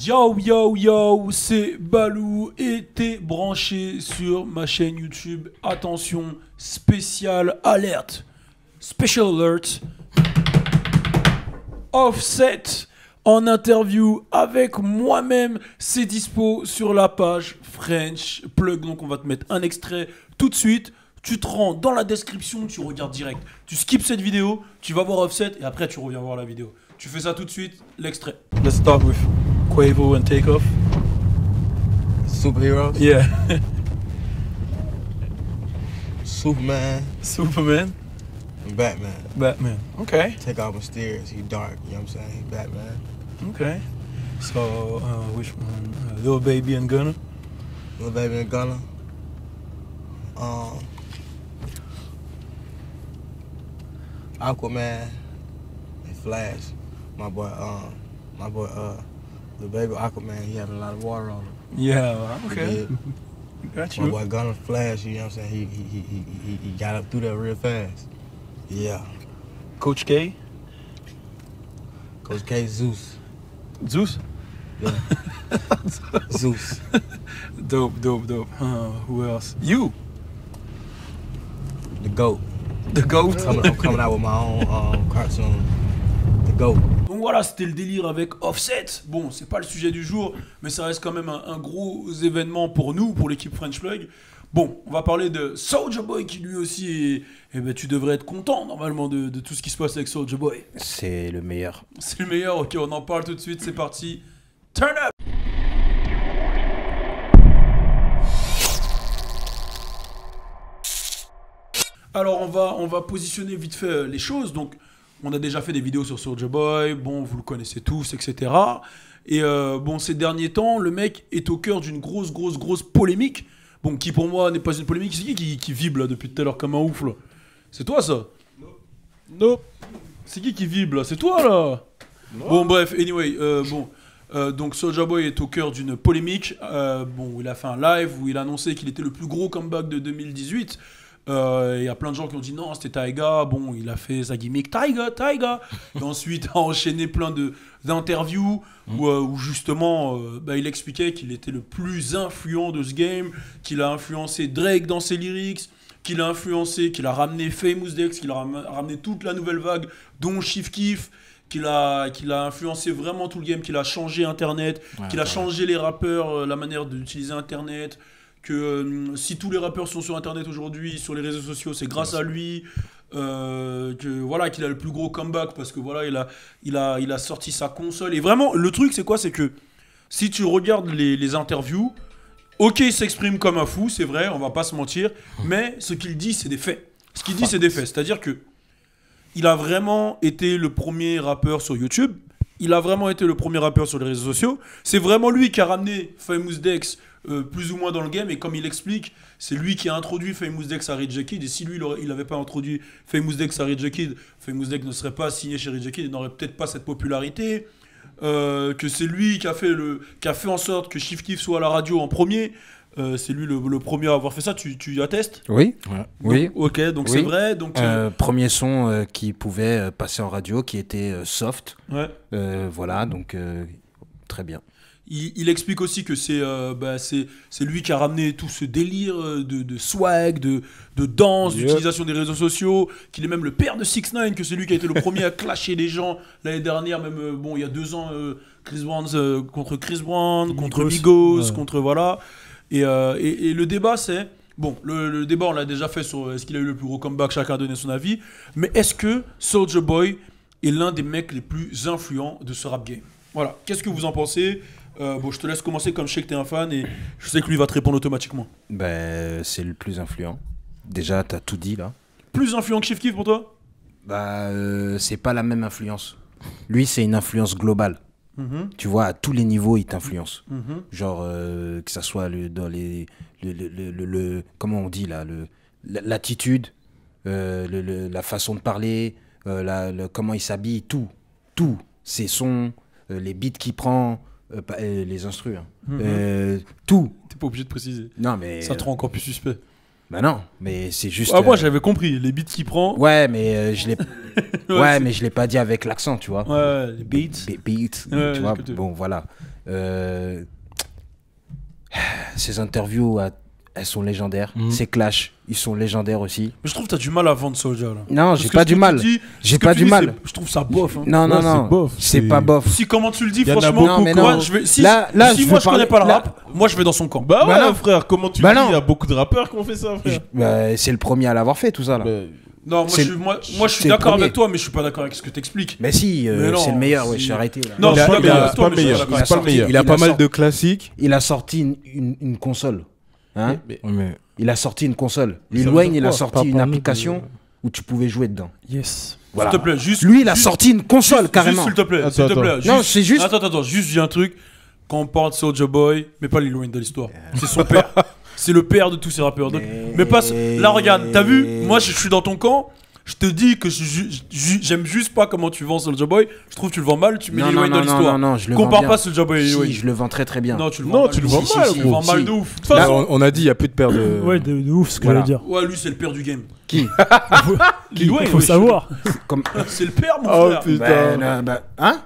Yo yo yo, c'est Balou et t'es branché sur ma chaîne YouTube. Attention, spécial alerte, special alert, Offset en interview avec moi-même. C'est dispo sur la page French Plug. Donc on va te mettre un extrait tout de suite. Tu te rends dans la description, tu regardes direct. Tu skips cette vidéo, tu vas voir Offset et après tu reviens voir la vidéo. Tu fais ça tout de suite, l'extrait. Let's start with Quavo and Takeoff. Superheroes? Yeah. Superman Superman. and Batman. Batman. Okay. Takeoff Mysterious, he dark, you know what I'm saying? He Batman. Okay. So, which one? Lil Baby and Gunna? Lil Baby and Gunna. Aquaman and Flash. My boy, Lil Baby Aquaman, he having a lot of water on him. Yeah, okay. Yeah. Got My you. boy Gunna Flash, you know what I'm saying? He got up through there real fast. Yeah. Coach K? Coach K, Zeus. Zeus? Yeah. Zeus. Dope. Who else? You, The GOAT. the GOAT. I'm coming out with my own cartoon. The GOAT. Donc voilà, c'était le délire avec Offset. Bon, c'est pas le sujet du jour, mais ça reste quand même un gros événement pour nous, pour l'équipe French Plug. Bon, on va parler de Soulja Boy qui lui aussi est... Eh ben, tu devrais être content normalement de tout ce qui se passe avec Soulja Boy. C'est le meilleur. C'est le meilleur, ok, on en parle tout de suite, c'est parti. Turn up! Alors on va positionner vite fait les choses. Donc on a déjà fait des vidéos sur Soulja Boy, bon vous le connaissez tous, etc. Et bon ces derniers temps, le mec est au cœur d'une grosse polémique. Bon qui pour moi n'est pas une polémique, c'est qui vibre là depuis tout à l'heure comme un ouf là? C'est toi ça? Non. C'est qui vibre là? C'est toi là? Non. Bon bref, anyway, donc Soulja Boy est au cœur d'une polémique. Bon il a fait un live où il a annoncé qu'il était le plus gros comeback de 2018. Il y a plein de gens qui ont dit non, c'était Taiga. Bon, il a fait sa gimmick Taiga. Et ensuite, a enchaîné plein d'interviews où justement, il expliquait qu'il était le plus influent de ce game, qu'il a influencé Drake dans ses lyrics, qu'il a ramené Famous Dex, qu'il a ramené toute la nouvelle vague, dont Chief Keef, qu'il a influencé vraiment tout le game, qu'il a changé Internet, qu'il a changé les rappeurs, la manière d'utiliser Internet. Que si tous les rappeurs sont sur Internet aujourd'hui, sur les réseaux sociaux, c'est grâce à lui. Que voilà, qu'il a le plus gros comeback parce que voilà, il a sorti sa console. Et vraiment, le truc, c'est quoi? C'est que si tu regardes les interviews, ok, il s'exprime comme un fou, c'est vrai, on va pas se mentir, mais ce qu'il dit, c'est des faits. Ce qu'il dit, c'est des faits. C'est-à-dire que il a vraiment été le premier rappeur sur YouTube. Il a vraiment été le premier rappeur sur les réseaux sociaux. C'est vraiment lui qui a ramené Famous Dex plus ou moins dans le game. Et comme il explique, c'est lui qui a introduit Famous Dex à Rich the Kid. Et si lui, il n'avait pas introduit Famous Dex à Rich the Kid, Famous Dex ne serait pas signé chez Rich the Kid et n'aurait peut-être pas cette popularité. Que c'est lui qui a fait en sorte que Chief Keef soit à la radio en premier. C'est lui le premier à avoir fait ça. Tu y attestes? Oui. Ouais. Oui. Ok, donc c'est vrai. Donc, premier son qui pouvait passer en radio, qui était soft. Ouais. Voilà, donc très bien. Il explique aussi que c'est lui qui a ramené tout ce délire de swag, de danse, d'utilisation des réseaux sociaux, qu'il est même le père de 6ix9ine, que c'est lui qui a été le premier à clasher les gens l'année dernière, même il y a 2 ans, Chris Brown contre Chris Brown, contre Migos, contre voilà. Et le débat c'est, bon, le débat on l'a déjà fait sur est-ce qu'il a eu le plus gros comeback, chacun a donné son avis, mais est-ce que Soulja Boy est l'un des mecs les plus influents de ce rap game? Voilà, qu'est-ce que vous en pensez? Bon, je te laisse commencer comme je sais que t'es un fan et je sais que lui va te répondre automatiquement. Ben, c'est le plus influent. Déjà, t'as tout dit là. Plus influent que Chief Keef pour toi? Bah, c'est pas la même influence. Lui, c'est une influence globale. Tu vois, à tous les niveaux, il t'influence. Genre, que ça soit dans comment on dit là, l'attitude, la façon de parler, comment il s'habille, tout. Ses sons, les beats qu'il prend. Les instrus, tout. T'es pas obligé de préciser. Non, mais ça te rend encore plus suspect. Bah non, mais c'est juste. Ah, moi j'avais compris les beats qu'il prend. Ouais, mais je l'ai. mais je l'ai pas dit avec l'accent, tu vois. Ouais, les beats. Beats, tu vois. Bon, voilà. Ses interviews, elles sont légendaires. Ses clashs, ils sont légendaires aussi. Mais je trouve que t'as du mal à vendre Soulja là. Non, Parce j'ai que pas ce du que mal. tu dis, J'ai ce que pas tu du dis, mal. je trouve ça bof. Hein. Non, Ouais, c'est bof, c'est c'est- pas bof. Si, comment tu le dis, Y en a franchement, beaucoup, mais non. moi, si Là, si je moi veux je connais parler- pas le là- rap, moi je vais dans son camp. Bah ouais, Bah non. frère, comment tu Bah le dis? non. Il y a beaucoup de rappeurs qui ont fait ça, frère. C'est le premier à l'avoir fait, tout ça, là. Bah, Non, moi C'est- je suis c'est le d'accord premier. avec toi, mais je suis pas d'accord avec ce que t'expliques. Mais si, Mais non, c'est le meilleur, ouais, si- je suis arrêté. Là. Non, Il je a- suis pas il d'accord a- avec toi, pas mais je suis meilleur. d'accord Il a avec pas toi. le meilleur. Il a pas mal sorti- de classiques. Il a sorti une console. Hein mais- Mais Il a sorti une console. Lil veut Wayne, dire il a quoi? sorti Pas une pour nous, application où tu pouvais jouer dedans. Yes. Voilà. S'il te plaît, juste. Lui, il a juste- sorti une console, carrément. Juste, s'il te plaît, Attends, s'il te plaît. attends. Non, c'est juste- Attends, juste dis un truc. Quand on parle de Soulja Boy, mais pas Lil Wayne de l'histoire. C'est son père. C'est le père de tous ces rappeurs. Donc, mais pas. Là, regarde, t'as vu? Moi, je suis dans ton camp. Je te dis que j'aime juste pas comment tu vends Soulja Boy. Je trouve que tu le vends mal. Tu mets Non, Lil non, Wayne non, dans l'histoire. non, je le vends Compare bien. pas Soulja Boy et Lil Si, Wayne. je le vends très très bien. Non, tu le vends Non, mal. tu le Si, vends si, mal, si, tu le gros. vends mal Si. de ouf. De toute là, façon, on a dit, il n'y a plus de paire de. Ouais, de ouf ce que Voilà. j'allais dire. ouais, lui, c'est le père du game. Qui Lil Wayne, Faut wesh. savoir. Comme... C'est le père, mon Oh frère. putain. Hein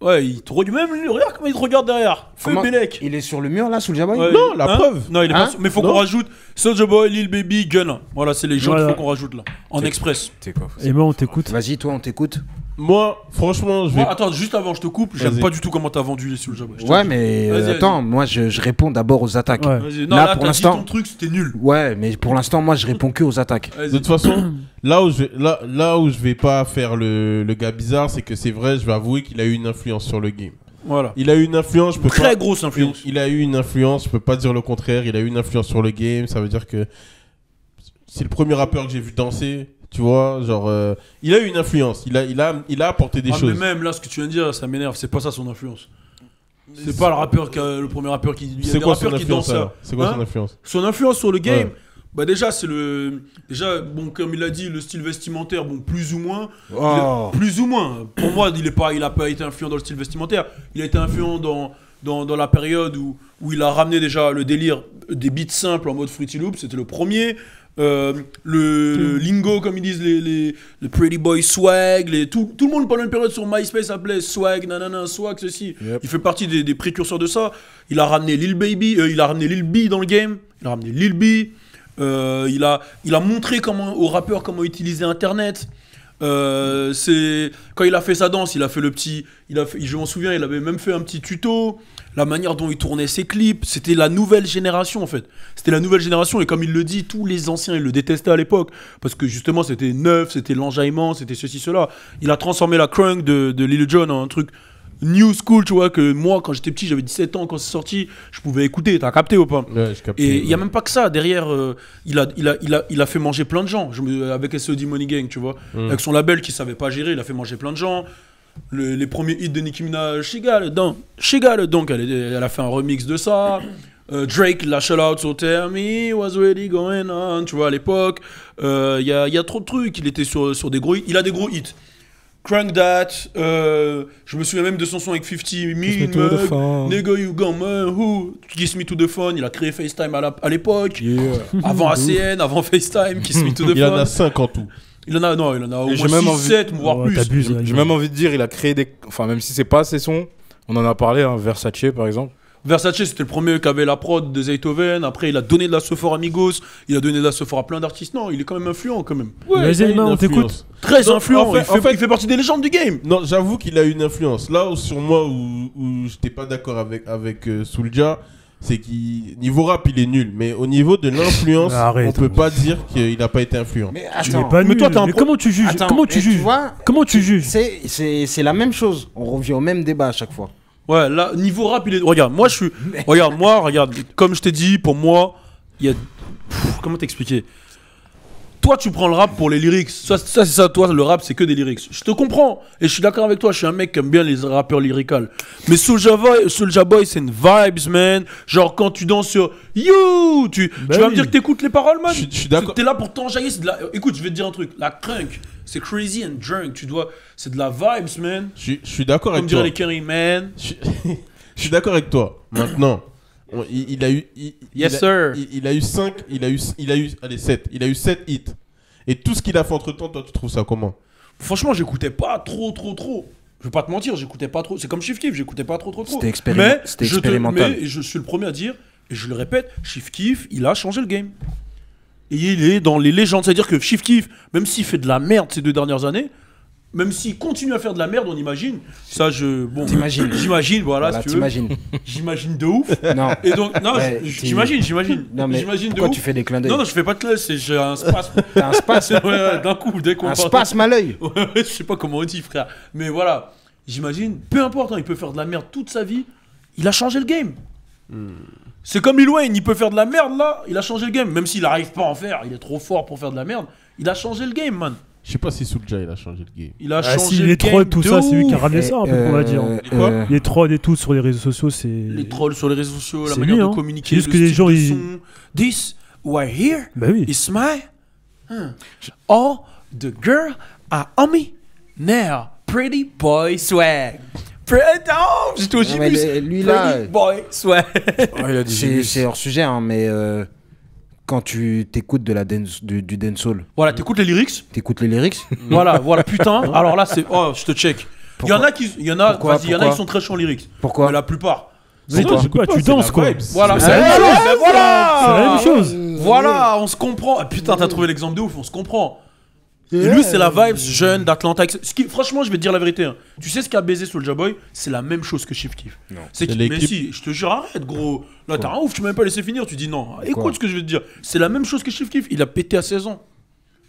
Ouais, il te regarde. Même lui, regarde comment il te regarde derrière. Feu Comment- Bélec. Il est sur le mur là, Soulja Boy Ouais, Non, la preuve. Non, il est Hein pas. Mais faut Non. qu'on rajoute Soulja Boy, Lil Baby, Gun. Voilà, c'est les gens Voilà. qu'il faut qu'on rajoute là. En express. C'est quoi Et moi, on t'écoute. Vas-y, toi, on t'écoute. Moi, franchement, je vais. Moi, attends, juste avant, je te coupe. J'aime Vas-y. pas du tout comment t'as vendu les Soulja Boy. Je te Ouais, dis. mais Vas-y, vas-y. attends, moi je réponds d'abord aux attaques. Ouais. Vas-y. Non, Là, là, pour t'as dit l'instant- ton truc, c'était nul. Ouais, mais pour l'instant, moi je réponds que aux attaques. De Vas-y. toute façon, là où je vais pas faire le gars bizarre, c'est que c'est vrai, je vais avouer qu'il a eu une influence sur le game. Voilà. Il a eu une influence, je peux Très pas. grosse influence. Il a eu une influence, je peux pas dire le contraire. Il a eu une influence sur le game, ça veut dire que c'est le premier rappeur que j'ai vu danser. Tu vois, genre, il a eu une influence. Il a apporté des Ah, mais choses. même là, ce que tu viens de dire, ça m'énerve. C'est pas ça son influence. C'est pas le premier rappeur qui. Il y a C'est des quoi son rappeurs qui influence dansent ça. alors C'est quoi Hein son influence Son influence sur le game, Ouais. bah déjà c'est le bon comme il a dit le style vestimentaire, bon plus ou moins. Oh. Plus ou moins. Pour moi, il a pas été influent dans le style vestimentaire. Il a été influent dans la période où il a ramené déjà le délire des beats simples en mode Fruity Loops. C'était le premier. Le lingo, comme ils disent, les Pretty Boy Swag. Tout le monde pendant une période sur MySpace s'appelait Swag, nanana, Swag, ceci. Yep. Il fait partie des précurseurs de ça. Il a ramené Lil Baby, il a ramené Lil B dans le game. Il a ramené Lil B. Il a montré aux rappeurs comment utiliser Internet. C'est quand il a fait sa danse, il a fait le petit, je m'en souviens, il avait même fait un petit tuto, la manière dont il tournait ses clips, c'était la nouvelle génération en fait. C'était la nouvelle génération et comme il le dit, tous les anciens ils le détestaient à l'époque parce que justement c'était neuf, c'était l'enjaillement, c'était ceci cela. Il a transformé la crunk de Lil Jon en un truc new school, tu vois, que moi quand j'étais petit, j'avais 17 ans quand c'est sorti, je pouvais écouter, t'as capté ou pas? Ouais, je capte. Et il n'y a même pas que ça. Derrière, il a fait manger plein de gens. Avec SOD Money Gang, tu vois. Avec son label qui savait pas gérer, il a fait manger plein de gens. Les premiers hits de Nicki Minaj, She Got It Done. Donc, elle a fait un remix de ça. Drake l'a shout out sur Tell Me What's Really Going On, tu vois, à l'époque. Il y a trop de trucs. Il était sur des gros hits. Il a des gros hits. Crank That, je me souviens même de son son avec 50 Me to the phone. Nigga You Gone Who Kiss Me to the Phone, il a créé FaceTime à l'époque, Yeah. avant ACN, avant FaceTime, Kiss Me to the Il en a Phone. 5 en tout. Il en a au Et moins j'ai même 6, envie- 7, voire Ouais, plus. t'abuses, là, J'ai même envie de dire, il a créé des. Enfin, même si c'est pas ses sons, on en a parlé, hein, Versace par exemple. Versace, c'était le premier qui avait la prod de Zaytoven. Après, il a donné de la sophore à Migos. Il a donné de la sophore à plein d'artistes. Non, il est quand même influent, quand même. Vas-y, il a une man, on influence. t'écoute. Très Non, influent. en fait- Il fait partie des légendes du game. Non, j'avoue qu'il a une influence. Là où sur moi où j'étais pas d'accord avec Soulja, c'est qu'il niveau rap il est nul, mais au niveau de l'influence, Arrête. on peut pas dire qu'il a pas été influent. Mais Tu n'es attends, pas Mais nul. toi, t'as un Mais pro- comment tu juges? attends, Comment tu et juges? vois, Comment tu juges? c'est la même chose. On revient au même débat à chaque fois. Ouais, là, niveau rap, il est. Regarde, moi, je suis. Regarde, comme je t'ai dit, pour moi, il y a. Comment t'expliquer? Toi, tu prends le rap pour les lyrics. Ça, c'est ça, toi, le rap, c'est que des lyrics. Je te comprends. Et je suis d'accord avec toi. Je suis un mec qui aime bien les rappeurs lyricales. Mais Soulja Boy, c'est une vibes, man. Genre, quand tu danses sur You, tu vas me oui. dire que t'écoutes les paroles, man. Je suis d'accord. T'es là pour t'enjailler. Écoute, je vais te dire un truc. La crunk, c'est crazy and drunk. C'est de la vibes, man. Je suis d'accord Comme avec diraient toi. les Kerry, man. Je suis d'accord avec toi. Maintenant, il a eu Yes, sir. il a eu 5, il a eu allez 7. Il a eu 7 hits. Et tout ce qu'il a fait entre-temps, toi tu trouves ça comment? Franchement, j'écoutais pas trop. Je vais pas te mentir, j'écoutais pas trop. C'est comme Chief Keef, j'écoutais pas trop. C'était C'était expérimental. Mais je suis le premier à dire, et je le répète, Chief Keef, il a changé le game. Et il est dans les légendes. C'est-à-dire que Chief Keef, même s'il fait de la merde ces 2 dernières années, même s'il continue à faire de la merde, on imagine. Ça, T'imagines. J'imagine, voilà, si tu veux. T'imagines. J'imagine de ouf. Non. Et donc, non, Ouais, j'imagine. Non, mais J'imagine de pourquoi ouf. tu fais des clins d'œil? Non, je fais pas de classe, j'ai un spasme. T'as un spasme. Ouais, d'un coup, dès qu'on Un parle- spasme à l'œil. Ouais, je sais pas comment on dit, frère. Mais voilà, j'imagine, peu importe, hein, il peut faire de la merde toute sa vie, il a changé le game. C'est comme Lil Wayne, il peut faire de la merde là, il a changé le game. Même s'il arrive pas à en faire, il est trop fort pour faire de la merde, il a changé le game, man. Je sais pas si Soulja il a changé le game. Il a Ah, changé si, le les game. trolls, tout de ça, c'est lui qui a ouf. ramené ça, un peu, on va dire. Quoi Les trolls et tout sur les réseaux sociaux, c'est. Les trolls sur les réseaux sociaux, la C'est manière lui, de hein. communiquer, C'est juste le que les style gens, de ils- son. This, right here, Bah oui. is my. All the girl are on me. Now, pretty boy swag. Oh, j'étais au Non, mais gibus. lui, là, Pretty boy swag. Il a dit C'est hors sujet, hein, mais quand tu t'écoutes de du dancehall, Voilà, t'écoutes les lyrics. t'écoutes les lyrics. Voilà, putain. Alors là, c'est. Oh, je te check. Il y en a Pourquoi qui sont très chauds en lyrics. Pourquoi? Mais la plupart. Mais quoi quoi, tu danses quoi. Voilà, C'est c'est la même chose. C'est voilà. la même chose. Voilà, on se comprend. Ah, putain, t'as trouvé l'exemple de ouf, on se comprend. Et lui, c'est la vibe jeune d'Atlanta. Franchement, je vais te dire la vérité. Hein. Tu sais ce qu'a baisé Soulja Boy? C'est la même chose que Chief Keef. C'est C'est les mais clips. si, je te jure, arrête, gros. Là, t'as un ouf, tu m'as même pas laissé finir. Tu dis non. Écoute ce que je vais te dire. C'est la même chose que Chief Keef. Il a pété à 16 ans.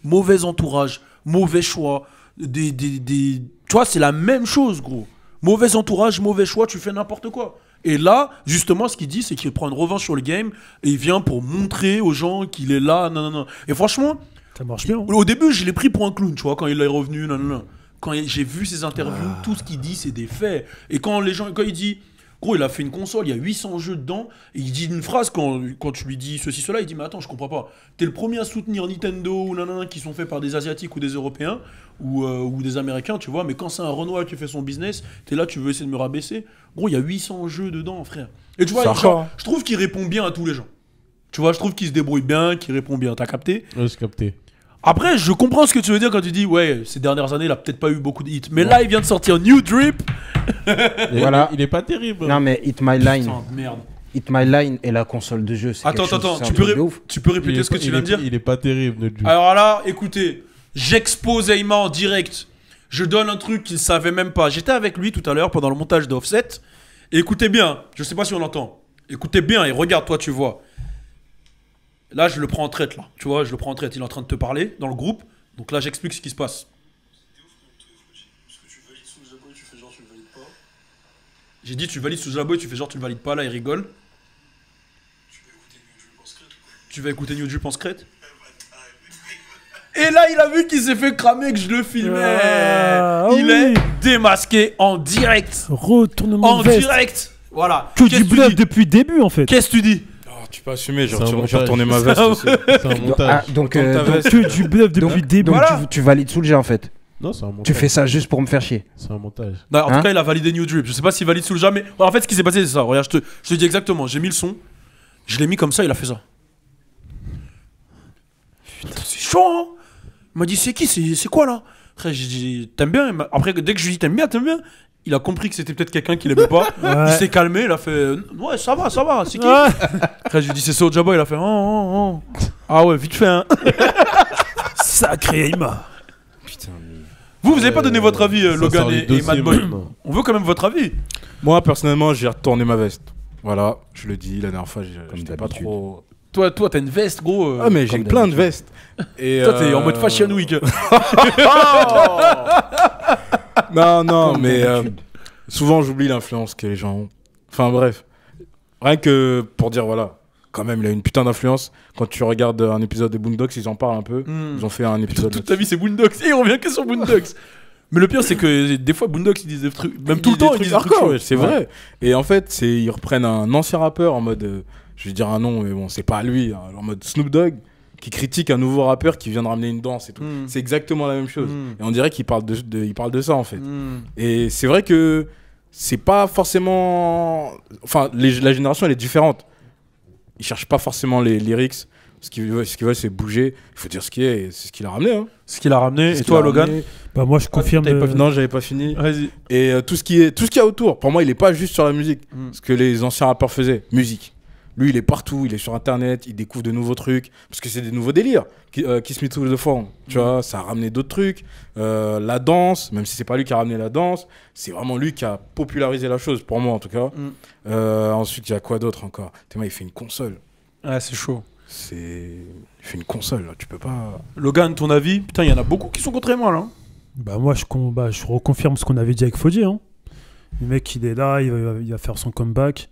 Mauvais entourage, mauvais choix. Tu vois, c'est la même chose, gros. Mauvais entourage, mauvais choix, tu fais n'importe quoi. Et là, justement, ce qu'il dit, c'est qu'il prend une revanche sur le game et il vient pour montrer aux gens qu'il est là. Non. Et franchement, Ça marche bien. au début, je l'ai pris pour un clown, tu vois, quand il est revenu. Non. Quand j'ai vu ses interviews, tout ce qu'il dit, c'est des faits. Et quand il dit, gros, il a fait une console, il y a 800 jeux dedans, et il dit une phrase quand tu lui dis ceci, cela, il dit, mais attends, je comprends pas. T'es le premier à soutenir Nintendo ou nanana qui sont faits par des Asiatiques ou des Européens ou des Américains, tu vois, mais quand c'est un Renoir qui fait son business, t'es là, tu veux essayer de me rabaisser. Gros, il y a 800 jeux dedans, frère. Et tu vois, genre, je trouve qu'il répond bien à tous les gens. Tu vois, je trouve qu'il se débrouille bien, qu'il répond bien. T'as capté? Ouais, j'ai capté. Après, je comprends ce que tu veux dire quand tu dis, ouais, ces dernières années, il a peut-être pas eu beaucoup de hits. Mais là, il vient de sortir New Drip. Voilà. Il est pas terrible. Non, mais Hit My Line. Putain, merde. Hit My Line et la console de jeu, c'est Attends, quelque chose, c'est un tu truc de ouf. peux répéter ce que tu viens de dire? Il est pas terrible, notre jeu. Alors là, écoutez, j'expose Ayma en direct. Je donne un truc qu'il savait même pas. J'étais avec lui tout à l'heure pendant le montage d'Offset. Et écoutez bien, je sais pas si on entend. Écoutez bien et regarde, toi, tu vois. Là, je le prends en traite, là. Tu vois, je le prends en traite. Il est en train de te parler dans le groupe. Donc là, j'explique ce qui se passe. J'ai dit, tu valides sous Boy, tu fais genre, tu le valides pas. Là, il rigole. Tu vas écouter New Drip en secret? Et là, il a vu qu'il s'est fait cramer, que je le filmais. Ah, Il oui. est démasqué en direct. Retournement En de veste. direct. Voilà. Que Qu'est-ce du tu bluff dis depuis le début en fait. Qu'est-ce que tu dis? Tu peux assumer, j'ai C'est un montage. retourné ma veste aussi. C'est un montage. Ah, donc, Comme ta donc, veste. Que du bluff depuis le début. Voilà. tu valides Soulja en fait. Non, c'est un montage. Tu fais ça juste pour me faire chier. C'est un montage. Non, en Hein tout cas, il a validé New Drip. Je sais pas s'il valide Soulja, mais en fait, ce qui s'est passé, c'est ça. Regarde, je te dis exactement. J'ai mis le son. Je l'ai mis comme ça, il a fait ça. Putain, c'est chaud, hein? Il m'a dit, c'est qui? C'est quoi là? Après, j'ai dit, t'aimes bien? Après, dès que je lui ai dit, t'aimes bien? Il a compris que c'était peut-être quelqu'un qui l'aimait pas. Ouais. Il s'est calmé, il a fait, ouais, ça va, c'est qui? Ouais. Après, je lui ai dit, c'est Soulja Boy, il a fait, oh. Ah ouais, vite fait, hein. Sacré Ayma. Putain, mais... Vous avez pas donné votre avis, Ça Logan sort les et dossiers Madboy. maintenant. On veut quand même votre avis. Moi, personnellement, j'ai retourné ma veste. Voilà, je le dis, la dernière fois, j'étais pas d'habitude. trop... Toi, t'as une veste, gros. Ah, mais j'ai comme plein de d'habitude. vestes. Et Toi, t'es en mode Fashion Week. Non, mais d'habitude. souvent, j'oublie l'influence que les gens ont. Enfin, bref. Rien que pour dire, voilà, quand même, il a une putain d'influence. Quand tu regardes un épisode de Boondocks, ils en parlent un peu. Ils ont fait un épisode... Toute ta vie, c'est Boondocks. Et on revient que sur Boondocks. Mais le pire, c'est que des fois, Boondocks, ils disent des trucs. Même tout le temps, ils disent des trucs hardcore, chauds. ouais, c'est vrai. Et en fait, ils reprennent un ancien rappeur en mode... je vais dire un nom, mais bon, c'est pas lui. Hein, en mode Snoop Dogg, qui critique un nouveau rappeur qui vient de ramener une danse et tout. C'est exactement la même chose. Et on dirait qu'il parle il parle de ça, en fait. Et c'est vrai que c'est pas forcément... Enfin, la génération, elle est différente. Ils cherchent pas forcément les lyrics. Ce qu'ils veulent, c'est bouger. Il faut dire ce qui est, et c'est ce qu'il a ramené. Hein. Ce qu'il a ramené. C'est Et ce toi, qu'il a Logan? ramené. Bah, moi, je confirme. Non, j'avais pas fini. Vas-y. Et tout ce qu'il y a autour, pour moi, il est pas juste sur la musique. Ce que les anciens rappeurs faisaient, musique. Lui, il est partout, il est sur Internet, il découvre de nouveaux trucs, parce que c'est des nouveaux délires. Kiss Me to the Phone, tu vois, ça a ramené d'autres trucs. La danse, même si c'est pas lui qui a ramené la danse, c'est vraiment lui qui a popularisé la chose, pour moi en tout cas. Ensuite, il y a quoi d'autre encore? Il fait une console. Ah, c'est chaud. Il fait une console, là, tu peux pas... Logan, ton avis? Putain, il y en a beaucoup qui sont contre moi, là. Bah, moi, je reconfirme ce qu'on avait dit avec Fodji. Hein. Le mec, il est là, il va faire son comeback.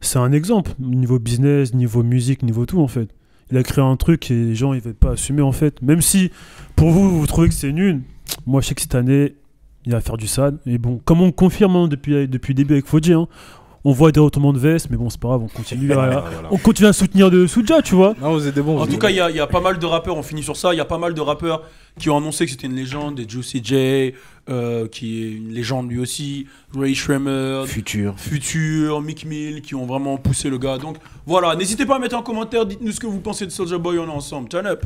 C'est un exemple, niveau business, niveau musique, niveau tout en fait. Il a créé un truc et les gens ils veulent pas assumer en fait. Même si pour vous, vous trouvez que c'est nul, moi je sais que cette année, il va faire du sad. Et bon, comme on confirme hein, depuis le début avec Fodji, hein, on voit des retournements de veste, mais bon, c'est pas grave, on continue à soutenir de Soulja, tu vois. Non, vous êtes des bons. En tout cas, il y a pas mal de rappeurs, on finit sur ça, il y a pas mal de rappeurs qui ont annoncé que c'était une légende, des Juicy J, qui est une légende lui aussi, Ray Shremmer, Future, Meek Mill, qui ont vraiment poussé le gars. Donc voilà, n'hésitez pas à mettre en commentaire, dites-nous ce que vous pensez de Soulja Boy, on est ensemble. Turn up.